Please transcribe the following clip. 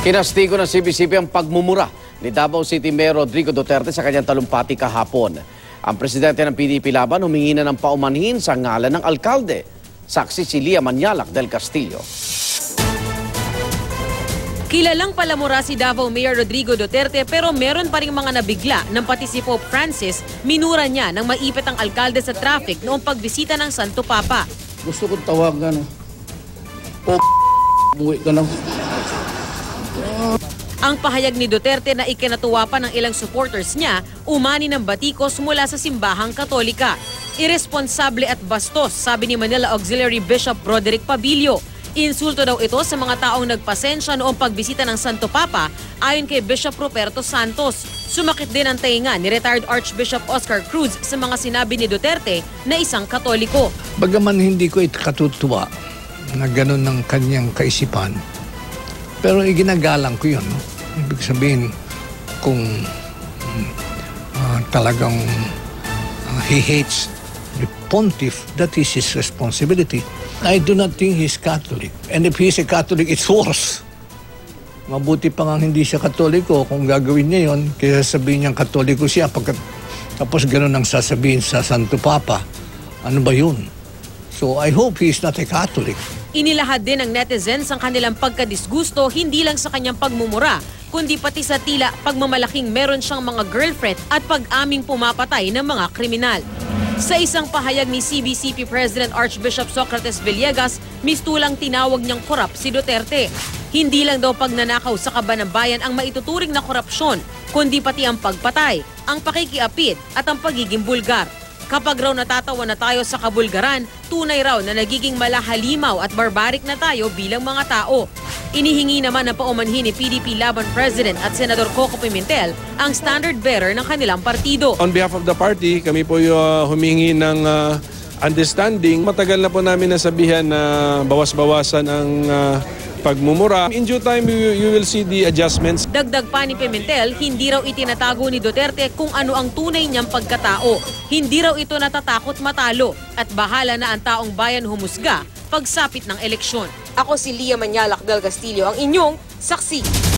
Kinastigo ng CBCP ang pagmumura ni Davao City Mayor Rodrigo Duterte sa kanyang talumpati kahapon. Ang presidente ng PDP Laban humingi na ng paumanhin sa ngalan ng alkalde. Saksi si Lia Manyalak del Castillo. Kilalang palamura si Davao Mayor Rodrigo Duterte pero meron pa ring mga nabigla nang pati si Pope Francis minura niya nang maipit ang alkalde sa traffic noong pagbisita ng Santo Papa. Gusto kong tawagan. Buwi ka na. Ang pahayag ni Duterte na ikinatuwa pa ng ilang supporters niya, umani ng batikos mula sa simbahang Katolika. Irresponsable at bastos, sabi ni Manila Auxiliary Bishop Roderick Pabilio. Insulto daw ito sa mga taong nagpasensya noong pagbisita ng Santo Papa ayon kay Bishop Ruperto Santos. Sumakit din ang tainga ni retired Archbishop Oscar Cruz sa mga sinabi ni Duterte na isang Katoliko. Bagaman hindi ko katutuwa na gano'n ng kanyang kaisipan, pero iginagalang ko yun. No? Ibig sabihin, kung talagang he hates the pontiff, that is his responsibility. I do not think he's Catholic. And if he's a Catholic, it's worse. Mabuti pa nga hindi siya Katoliko kung gagawin niya yun, kaya sabihin niyang Katoliko siya, tapos gano'n ang sasabihin sa Santo Papa. Ano ba yun? So I hope he's not a Catholic. Inilahad din ng netizens ang kanilang pagkadisgusto hindi lang sa kanyang pagmumura, kundi pati sa tila pagmamalaking meron siyang mga girlfriend at pag-aming pumapatay ng mga kriminal. Sa isang pahayag ni CBCP President Archbishop Socrates Villegas, mistulang tinawag niyang korap si Duterte. Hindi lang daw pagnanakaw sa kaban ng bayan ang maituturing na korupsyon, kundi pati ang pagpatay, ang pakikiapid at ang pagiging bulgar. Kapag raw natatawa na tayo sa kabulgaran, tunay raw na nagiging malahalimaw at barbaric na tayo bilang mga tao. Inihingi naman ng paumanhin ni PDP Laban President at Senador Coco Pimentel ang standard bearer ng kanilang partido. On behalf of the party, kami po humingi ng understanding. Matagal na po namin nasabihan na bawas-bawasan ang pagmumura. In due time, you will see the adjustments. Dagdag pa ni Pimentel, hindi raw itinatago ni Duterte kung ano ang tunay niyang pagkatao. Hindi raw ito natatakot matalo at bahala na ang taong bayan humusga pagsapit ng eleksyon. Ako si Lia Manyalak del Castillo, ang inyong saksi.